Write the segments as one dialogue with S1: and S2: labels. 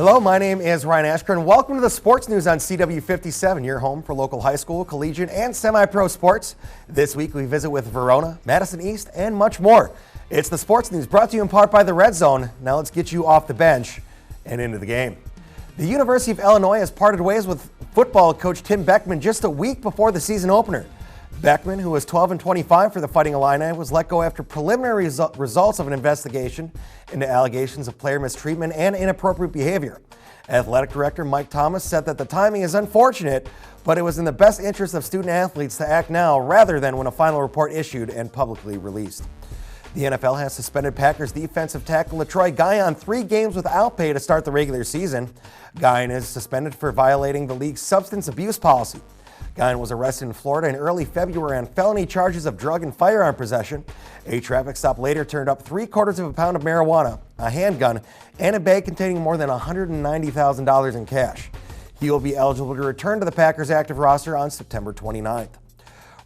S1: Hello, my name is Ryan Ashkern. Welcome to the Sports News on CW57, your home for local high school, collegiate, and semi-pro sports. This week we visit with Verona, Madison East, and much more. It's the Sports News brought to you in part by the Red Zone. Now let's get you off the bench and into the game. The University of Illinois has parted ways with football coach Tim Beckman just a week before the season opener. Beckman, who was 12-25 for the Fighting Illini, was let go after preliminary results of an investigation into allegations of player mistreatment and inappropriate behavior. Athletic Director Mike Thomas said that the timing is unfortunate, but it was in the best interest of student athletes to act now rather than when a final report issued and publicly released. The NFL has suspended Packers defensive tackle LaTroy Guion 3 games without pay to start the regular season. Guion is suspended for violating the league's substance abuse policy. Guion was arrested in Florida in early February on felony charges of drug and firearm possession. A traffic stop later turned up 3/4 of a pound of marijuana, a handgun, and a bag containing more than $190,000 in cash. He will be eligible to return to the Packers active roster on September 29th.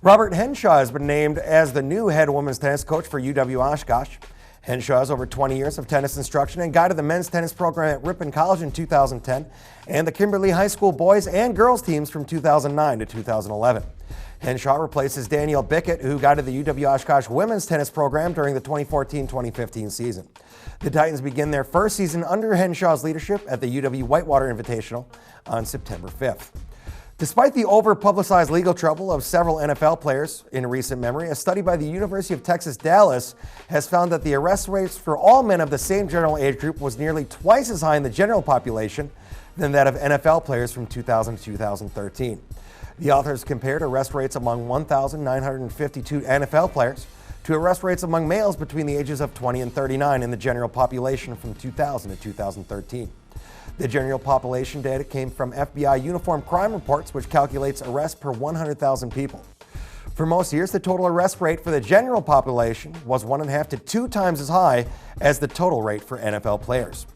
S1: Robert Henshaw has been named as the new head women's tennis coach for UW-Oshkosh. Henshaw has over 20 years of tennis instruction and guided the men's tennis program at Ripon College in 2010 and the Kimberly High School boys and girls teams from 2009 to 2011. Henshaw replaces Danielle Bickett, who guided the UW-Oshkosh women's tennis program during the 2014-2015 season. The Titans begin their first season under Henshaw's leadership at the UW Whitewater Invitational on September 5th. Despite the over-publicized legal trouble of several NFL players in recent memory, a study by the University of Texas Dallas has found that the arrest rates for all men of the same general age group was nearly twice as high in the general population than that of NFL players from 2000 to 2013. The authors compared arrest rates among 1,952 NFL players to arrest rates among males between the ages of 20 and 39 in the general population from 2000 to 2013. The general population data came from FBI Uniform Crime Reports, which calculates arrests per 100,000 people. For most years, the total arrest rate for the general population was 1.5 to 2 times as high as the total rate for NFL players.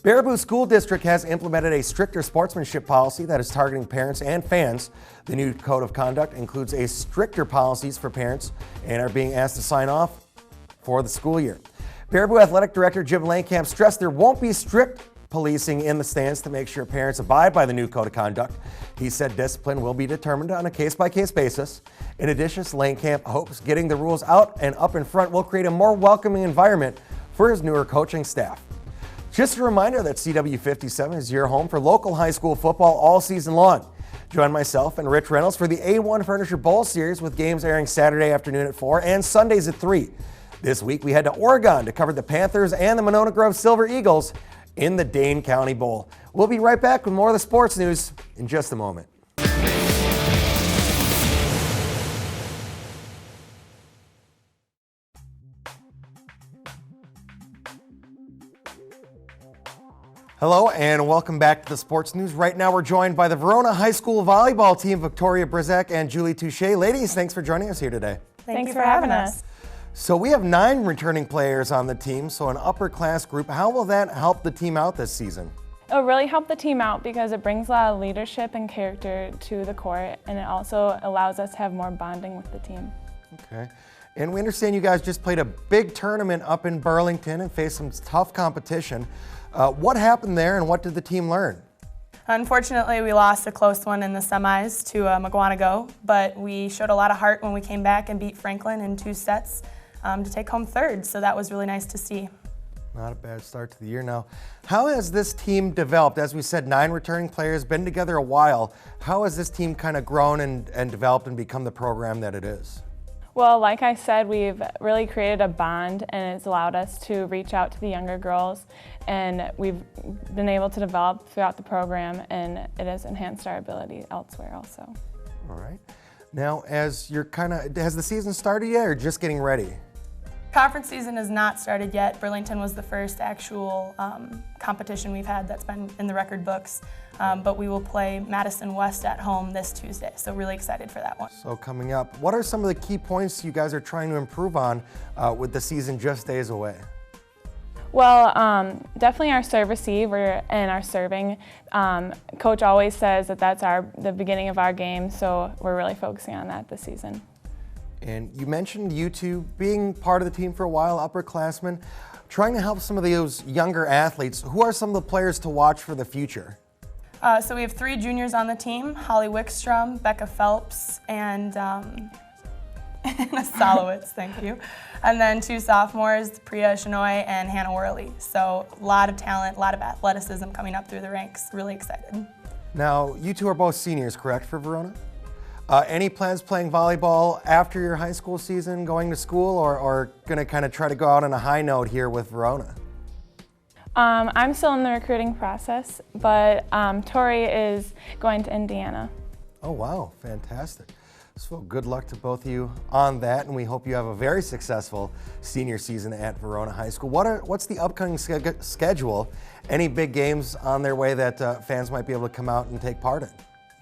S1: Baraboo School District has implemented a stricter sportsmanship policy that is targeting parents and fans. The new code of conduct includes stricter policies for parents and are being asked to sign off for the school year. Baraboo Athletic Director Jim Langkamp stressed there won't be strict policing in the stands to make sure parents abide by the new code of conduct. He said discipline will be determined on a case-by-case basis. In addition, Langkamp hopes getting the rules out and up in front will create a more welcoming environment for his newer coaching staff. Just a reminder that CW57 is your home for local high school football all season long. Join myself and Rich Reynolds for the A1 Furniture Bowl Series with games airing Saturday afternoon at 4 and Sundays at 3. This week we head to Oregon to cover the Panthers and the Monona Grove Silver Eagles in the Dane County Bowl. We'll be right back with more of the sports news in just a moment. Hello and welcome back to the Sports News. Right now we're joined by the Verona High School volleyball team, Victoria Brzak and Julie Touche. Ladies, thanks for joining us here today.
S2: Thanks for having us.
S1: So we have 9 returning players on the team, so an upper class group. How will that help the team out this season?
S2: It'll really help the team out because it brings a lot of leadership and character to the court, and it also allows us to have more bonding with the team.
S1: Okay. And we understand you guys just played a big tournament up in Burlington and faced some tough competition. What happened there and what did the team learn?
S3: Unfortunately, we lost a close one in the semis to Mugwanago, but we showed a lot of heart when we came back and beat Franklin in 2 sets to take home 3rd, so that was really nice to see.
S1: Not a bad start to the year now. How has this team developed? As we said, 9 returning players, been together a while. How has this team kind of grown and developed and become the program that it is?
S2: Well, like I said, we've really created a bond, and it's allowed us to reach out to the younger girls, and we've been able to develop throughout the program, and it has enhanced our ability elsewhere also.
S1: All right. Now, has the season started yet or just getting ready?
S3: Conference season has not started yet. Burlington was the first actual competition we've had that's been in the record books, but we will play Madison West at home this Tuesday, so really excited for that one.
S1: So coming up, what are some of the key points you guys are trying to improve on with the season just days away?
S2: Well, definitely our serve receive and our serving. Coach always says that that's the beginning of our game, so we're really focusing on that this season.
S1: And you mentioned you two being part of the team for a while, upperclassmen, trying to help some of those younger athletes. Who are some of the players to watch for the future?
S3: So we have 3 juniors on the team, Holly Wickstrom, Becca Phelps, and Anna Solowitz, thank you. And then 2 sophomores, Priya Shinoy and Hannah Worley. So a lot of talent, a lot of athleticism coming up through the ranks. Really excited.
S1: Now, you two are both seniors, correct, for Verona? Any plans playing volleyball after your high school season, going to school, or going to kind of try to go out on a high note here with Verona?
S2: I'm still in the recruiting process, but Tori is going to Indiana.
S1: Oh, wow, fantastic. So good luck to both of you on that, and we hope you have a very successful senior season at Verona High School. What's the upcoming schedule? Any big games on their way that fans might be able to come out and take part in?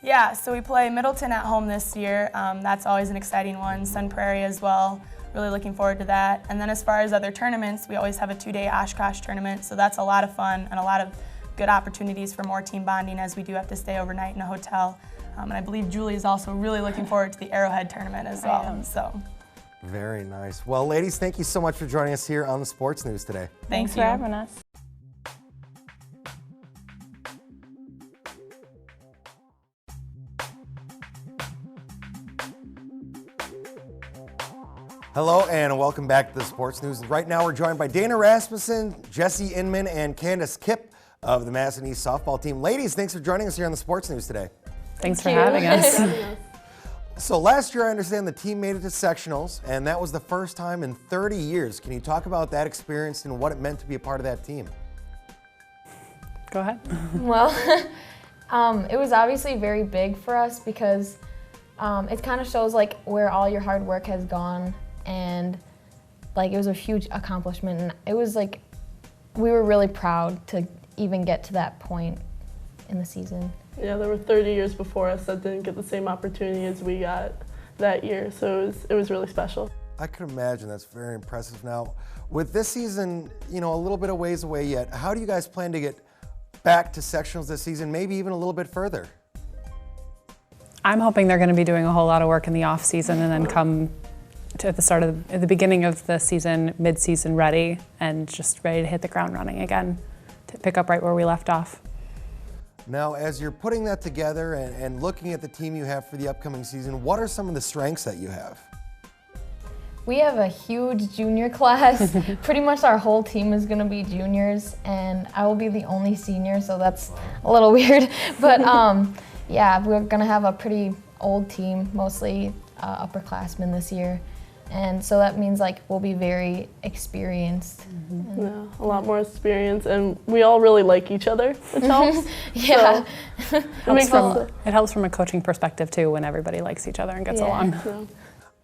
S3: Yeah, so we play Middleton at home this year. That's always an exciting one. Sun Prairie as well. Really looking forward to that. And then as far as other tournaments, we always have a 2-day Oshkosh tournament, so that's a lot of fun and a lot of good opportunities for more team bonding, as we do have to stay overnight in a hotel. And I believe Julie is also really looking forward to the Arrowhead tournament as well. So.
S1: Very nice. Well, ladies, thank you so much for joining us here on the Sports News today.
S2: Thanks for having us.
S1: Hello and welcome back to the Sports News. Right now we're joined by Dana Rasmussen, Jesse Inman, and Candace Kipp of the Madison East softball team. Ladies, thanks for joining us here on the Sports News today.
S4: Thanks for having us.
S1: So last year I understand the team made it to sectionals, and that was the first time in 30 years. Can you talk about that experience and what it meant to be a part of that team?
S4: Go ahead.
S5: Well, it was obviously very big for us because it kind of shows like where all your hard work has gone, and like it was a huge accomplishment, and it was like we were really proud to even get to that point in the season.
S6: Yeah, there were 30 years before us that didn't get the same opportunity as we got that year, so it was really special.
S1: I could imagine. That's very impressive. Now, with this season, you know, a little bit of ways away yet, how do you guys plan to get back to sectionals this season, maybe even a little bit further?
S4: I'm hoping they're going to be doing a whole lot of work in the off season and then come to at the beginning of the season, mid-season ready and just ready to hit the ground running again to pick up right where we left off.
S1: Now, as you're putting that together and looking at the team you have for the upcoming season, what are some of the strengths that you have?
S5: We have a huge junior class. Pretty much our whole team is going to be juniors, and I will be the only senior, so that's a little weird. But yeah, we're going to have a pretty old team, mostly upperclassmen this year. And so that means like we'll be very experienced.
S6: Mm-hmm. Yeah, a lot more experience, and we all really like each other, which helps.
S5: Yeah.
S6: So,
S4: it helps from a coaching perspective too when everybody likes each other and gets along.
S6: Yeah.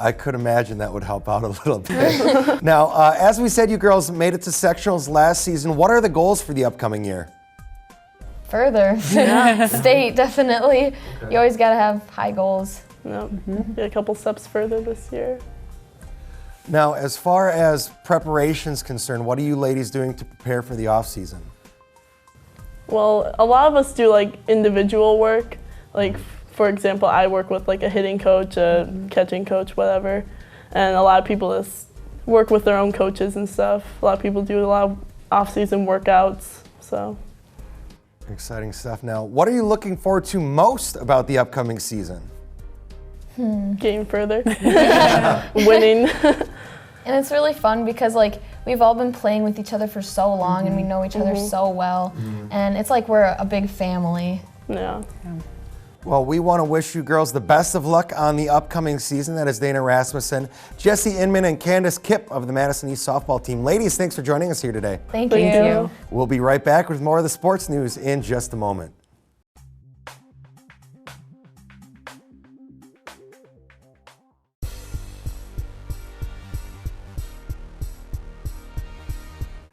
S1: I could imagine that would help out a little bit. Now, as we said, you girls made it to sectionals last season. What are the goals for the upcoming year?
S5: Further. State, definitely. Okay. You always got to have high goals.
S6: Yep. Mm-hmm. Get a couple steps further this year.
S1: Now, as far as preparation's concerned, what are you ladies doing to prepare for the off season?
S6: Well, a lot of us do like individual work. Like, for example, I work with like a hitting coach, a catching coach, whatever. And a lot of people just work with their own coaches and stuff. A lot of people do a lot of off-season workouts, so.
S1: Exciting stuff. Now, what are you looking forward to most about the upcoming season?
S6: Getting further, winning.
S5: And it's really fun because like we've all been playing with each other for so long and we know each other so well, and it's like we're a big family.
S6: Yeah.
S1: Well, we want to wish you girls the best of luck on the upcoming season. That is Dana Rasmussen, Jesse Inman, and Candace Kipp of the Madison East softball team. Ladies, thanks for joining us here today.
S5: Thank you.
S1: We'll be right back with more of the sports news in just a moment.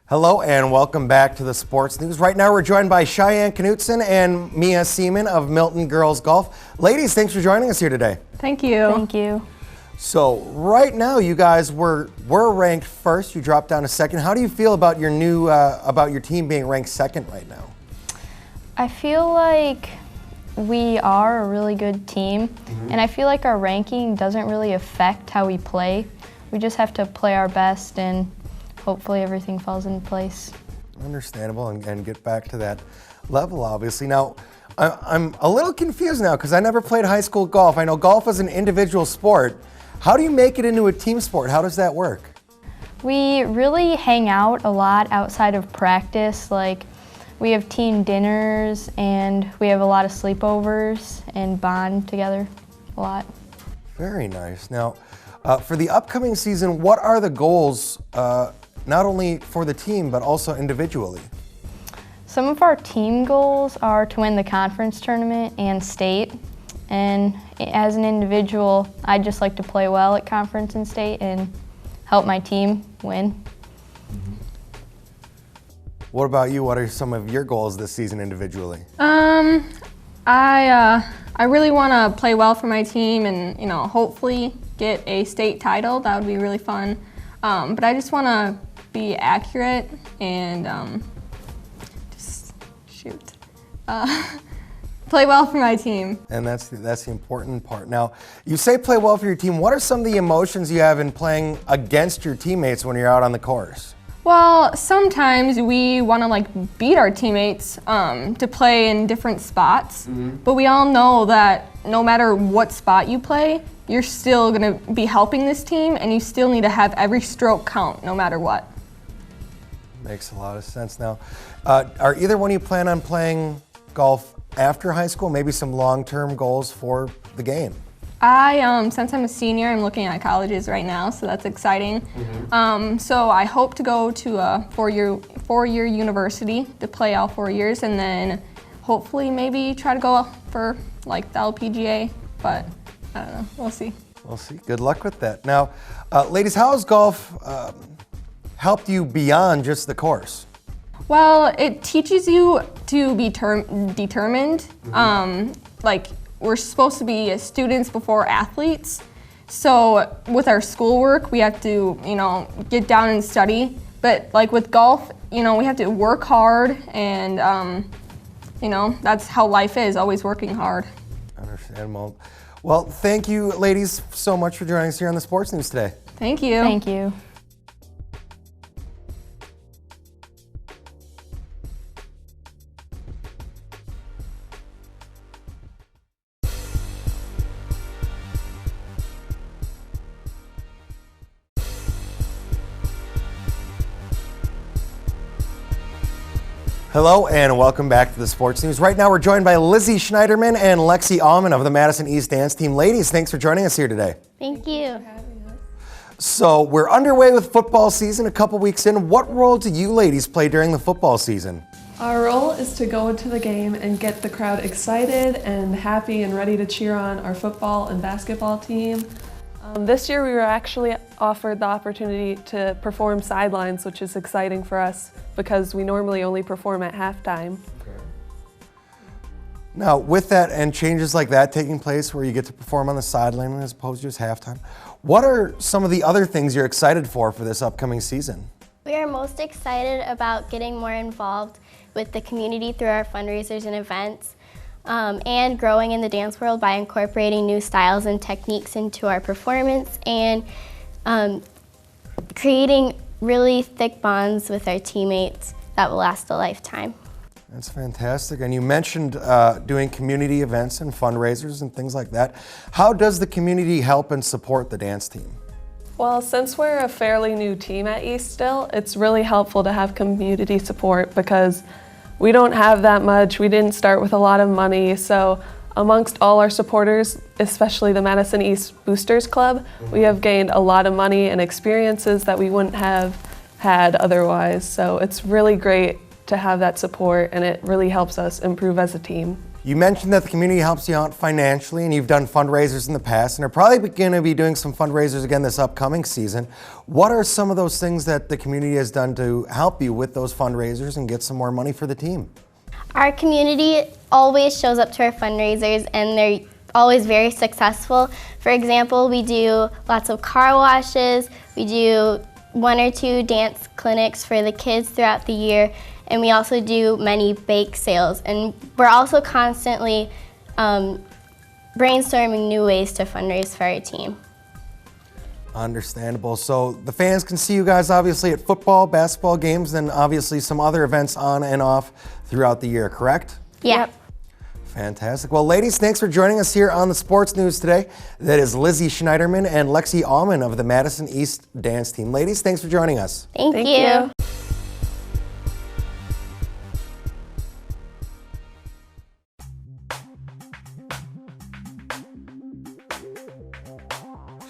S1: Hello and welcome back to the Sports News. Right now we're joined by Cheyenne Knutson and Mia Seaman of Milton Girls Golf. Ladies, thanks for joining us here today.
S4: Thank you.
S2: Thank you.
S1: So right now you guys were ranked first. You dropped down to second. How do you feel about your your team being ranked second right now?
S7: I feel like
S5: we are a really good team, and I feel like our ranking doesn't really affect how we play. We just have to play our best, and hopefully everything falls into place.
S1: Understandable, and get back to that level, obviously. Now, I'm a little confused now because I never played high school golf. I know golf is an individual sport. How do you make it into a team sport? How does that work?
S5: We really hang out a lot outside of practice. Like, we have team dinners, and we have a lot of sleepovers and bond together a lot.
S1: Very nice. Now, for the upcoming season, what are the goals, not only for the team, but also individually?
S5: Some of our team goals are to win the conference tournament and state. And as an individual, I'd just like to play well at conference and state and help my team win.
S1: What about you? What are some of your goals this season individually?
S7: I really want to play well for my team and, hopefully get a state title. That would be really fun. But I just want to be accurate and play well for my team.
S1: And that's the important part. Now, you say play well for your team. What are some of the emotions you have in playing against your teammates when you're out on the course?
S7: Well, sometimes we want to beat our teammates to play in different spots, but we all know that no matter what spot you play, you're still going to be helping this team, and you still need to have every stroke count no matter what.
S1: Makes a lot of sense. Now, are either one of you plan on playing golf after high school? Maybe some long-term goals for the game?
S7: Since I'm a senior, I'm looking at colleges right now, so that's exciting. So I hope to go to a four-year university to play all 4 years, and then hopefully maybe try to go for the LPGA, but I don't know, we'll see.
S1: We'll see. Good luck with that. Now, ladies, how has golf helped you beyond just the course?
S7: Well, it teaches you to be determined. We're supposed to be students before athletes. So with our schoolwork, we have to, get down and study. But with golf, we have to work hard, and, that's how life is, always working hard.
S1: Understandable. Well, thank you, ladies, so much for joining us here on the Sports News today.
S7: Thank you.
S5: Thank you.
S1: Hello and welcome back to the Sports News. Right now we're joined by Lizzie Schneiderman and Lexi Allman of the Madison East Dance Team. Ladies, thanks for joining us here today.
S8: Thank you.
S1: So we're underway with football season, a couple weeks in. What role do you ladies play during the football season?
S9: Our role is to go to the game and get the crowd excited and happy and ready to cheer on our football and basketball team.
S2: This year we were actually offered the opportunity to perform sidelines, which is exciting for us because we normally only perform at halftime.
S1: Now, with that and changes like that taking place where you get to perform on the sideline as opposed to just halftime, what are some of the other things you're excited for this upcoming season?
S8: We are most excited about getting more involved with the community through our fundraisers and events, and growing in the dance world by incorporating new styles and techniques into our performance, and creating really thick bonds with our teammates that will last a lifetime.
S1: That's fantastic. And you mentioned doing community events and fundraisers and things like that. How does the community help and support the dance team?
S2: Well, since we're a fairly new team at East still, it's really helpful to have community support because we don't have that much. We didn't start with a lot of money, so amongst all our supporters, especially the Madison East Boosters Club, we have gained a lot of money and experiences that we wouldn't have had otherwise. So it's really great to have that support, and it really helps us improve as a team.
S1: You mentioned that the community helps you out financially, and you've done fundraisers in the past, and are probably going to be doing some fundraisers again this upcoming season. What are some of those things that the community has done to help you with those fundraisers and get some more money for the team?
S8: Our community always shows up to our fundraisers, and they're always very successful. For example, we do lots of car washes, we do 1 or 2 dance clinics for the kids throughout the year, and we also do many bake sales. And we're also constantly brainstorming new ways to fundraise for our team.
S1: Understandable. So the fans can see you guys obviously at football, basketball games, and obviously some other events on and off throughout the year, correct?
S8: Yeah.
S2: Yep.
S1: Fantastic. Well, ladies, thanks for joining us here on the Sports News today. That is Lizzie Schneiderman and Lexi Allman of the Madison East dance team. Ladies, thanks for joining us.
S8: Thank
S2: Thank
S8: you.
S2: you.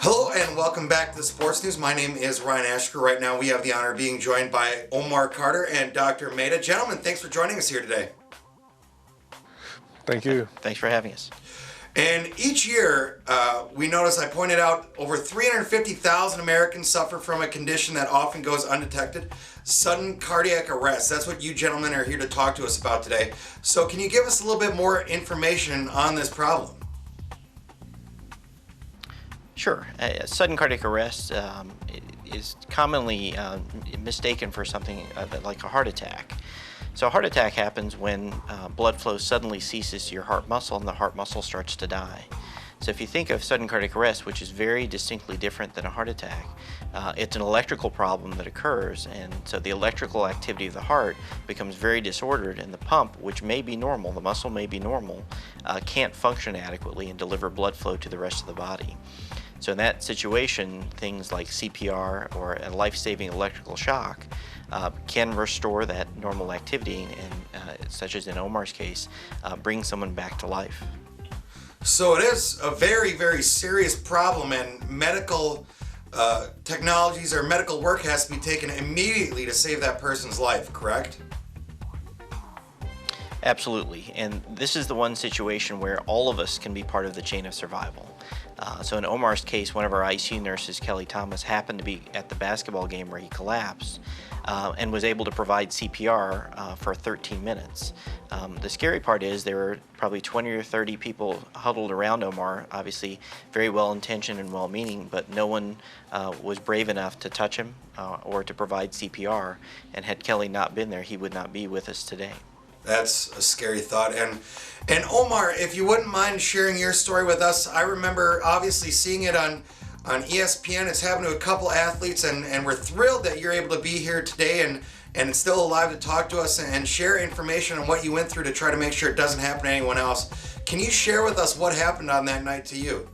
S1: Hello and welcome back to the Sports News. My name is Ryan Ashker. Right now we have the honor of being joined by Omar Carter and Dr. Maida. Gentlemen, thanks for joining us here today.
S10: Thank you.
S11: Thanks for having us.
S1: And each year, we notice, I pointed out, over 350,000 Americans suffer from a condition that often goes undetected, sudden cardiac arrest. That's what you gentlemen are here to talk to us about today. So can you give us a little bit more information on this problem?
S11: Sure. Sudden cardiac arrest is commonly mistaken for something like a heart attack. So a heart attack happens when blood flow suddenly ceases to your heart muscle and the heart muscle starts to die. So if you think of sudden cardiac arrest, which is very distinctly different than a heart attack, it's an electrical problem that occurs, and so the electrical activity of the heart becomes very disordered, and the pump, which may be normal, the muscle may be normal, can't function adequately and deliver blood flow to the rest of the body. So in that situation, things like CPR or a life-saving electrical shock can restore that normal activity and, such as in Omar's case, bring someone back to life.
S1: So it is a very, very serious problem, and medical technologies or medical work has to be taken immediately to save that person's life, correct?
S11: Absolutely, and this is the one situation where all of us can be part of the chain of survival. So in Omar's case, one of our ICU nurses, Kelly Thomas, happened to be at the basketball game where he collapsed and was able to provide CPR for 13 minutes. The scary part is there were probably 20 or 30 people huddled around Omar, obviously very well-intentioned and well-meaning, but no one was brave enough to touch him or to provide CPR, and had Kelly not been there, he would not be with us today.
S1: That's a scary thought. And Omar, if you wouldn't mind sharing your story with us, I remember obviously seeing it on ESPN. It's happened to a couple athletes, and we're thrilled that you're able to be here today and still alive to talk to us and share information on what you went through to try to make sure it doesn't happen to anyone else. Can you share with us what happened on that night to you?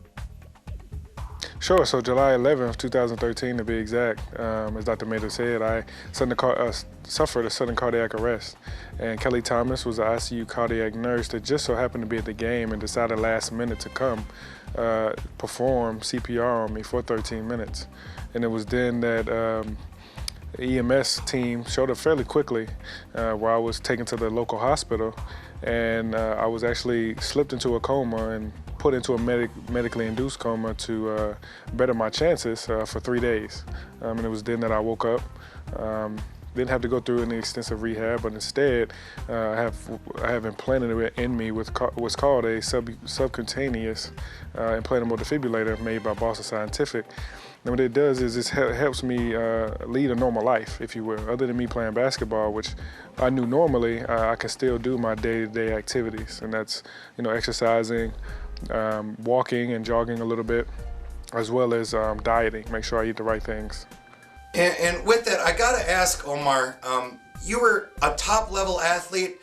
S10: Sure. So July 11th, 2013 to be exact, as Dr. Maida said, I suffered a sudden cardiac arrest. And Kelly Thomas was the ICU cardiac nurse that just so happened to be at the game and decided last minute to come perform CPR on me for 13 minutes. And it was then that the EMS team showed up fairly quickly where I was taken to the local hospital, and I was actually slipped into a coma and put into a medically induced coma to better my chances for 3 days. And it was then that I woke up. Didn't have to go through any extensive rehab, but instead I have implanted in me what's called a subcutaneous implantable defibrillator made by Boston Scientific. And what it does is it helps me lead a normal life, if you will. Other than me playing basketball, which I knew normally, I can still do my day-to-day activities, and that's exercising, walking and jogging a little bit, as well as dieting, make sure I eat the right things.
S1: And with that, I gotta ask, Omar, you were a top-level athlete,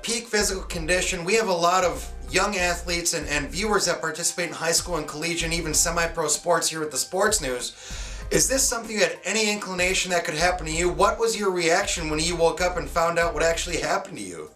S1: peak physical condition. We have a lot of young athletes and viewers that participate in high school and collegiate, even semi-pro sports here with the Sports News. Is this something you had any inclination that could happen to you? What was your reaction when you woke up and found out what actually happened to you?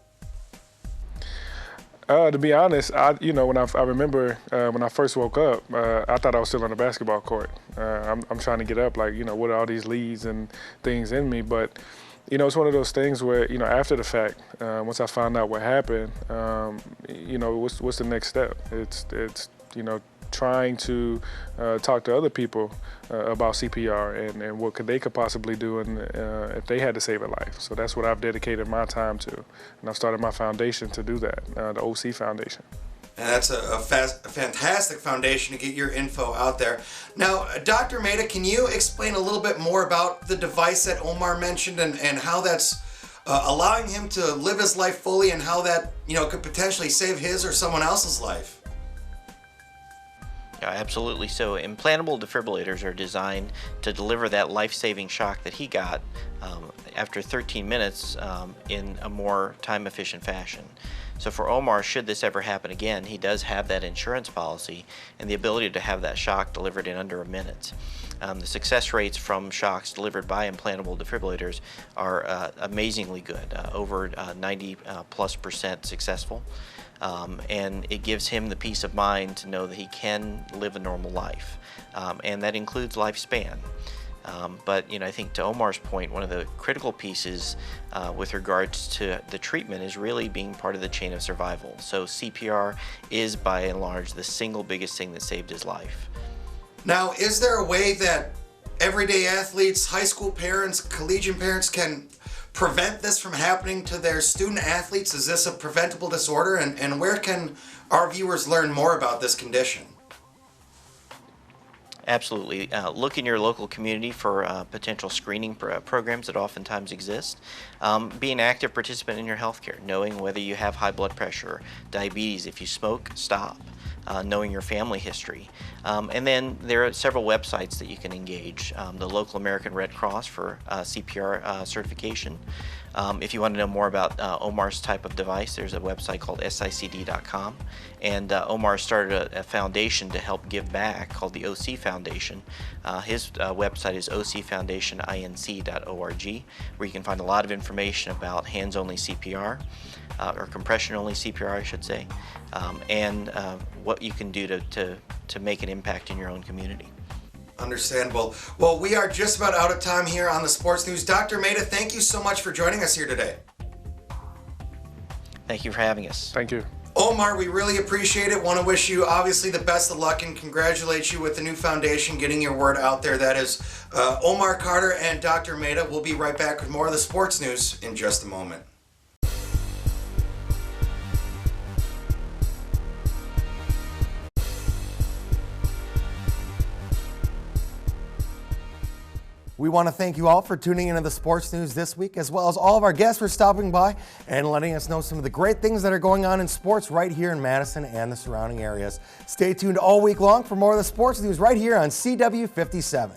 S10: To be honest, I remember when I first woke up, I thought I was still on the basketball court. I'm trying to get up, like, what are all these leads and things in me? But, it's one of those things where, after the fact, once I found out what happened, what's the next step? It's trying to talk to other people about CPR and what they could possibly do if they had to save a life. So that's what I've dedicated my time to. And I've started my foundation to do that, the OC Foundation.
S1: And that's a fantastic foundation to get your info out there. Now, Dr. Maida, can you explain a little bit more about the device that Omar mentioned and how that's allowing him to live his life fully and how that, could potentially save his or someone else's life.
S11: Yeah, absolutely. So implantable defibrillators are designed to deliver that life-saving shock that he got after 13 minutes in a more time-efficient fashion. So for Omar, should this ever happen again, he does have that insurance policy and the ability to have that shock delivered in under a minute. The success rates from shocks delivered by implantable defibrillators are amazingly good, over 90+% successful. And it gives him the peace of mind to know that he can live a normal life, and that includes lifespan. But I think to Omar's point, one of the critical pieces with regards to the treatment is really being part of the chain of survival. So CPR is by and large the single biggest thing that saved his life.
S1: Now, is there a way that everyday athletes, high school parents, collegiate parents can prevent this from happening to their student athletes? Is this a preventable disorder? And where can our viewers learn more about this condition?
S11: Absolutely. Look in your local community for potential screening programs that oftentimes exist. Be an active participant in your healthcare, knowing whether you have high blood pressure, diabetes. If you smoke, stop. Knowing your family history. And then there are several websites that you can engage. The local American Red Cross for CPR certification. If you want to know more about Omar's type of device, there's a website called sicd.com. And Omar started a foundation to help give back called the OC Foundation. His website is ocfoundationinc.org, where you can find a lot of information about hands-only CPR, or compression-only CPR, I should say, and what you can do to make an impact in your own community.
S1: Understandable. Well, we are just about out of time here on the Sports News. Dr. Maida, thank you so much for joining us here today.
S11: Thank you for having us.
S10: Thank you.
S1: Omar, we really appreciate it. Want to wish you obviously the best of luck and congratulate you with the new foundation, getting your word out there. That is Omar Carter and Dr. Maida. We'll be right back with more of the Sports News in just a moment. We want to thank you all for tuning into the Sports News this week, as well as all of our guests for stopping by and letting us know some of the great things that are going on in sports right here in Madison and the surrounding areas. Stay tuned all week long for more of the Sports News right here on CW57.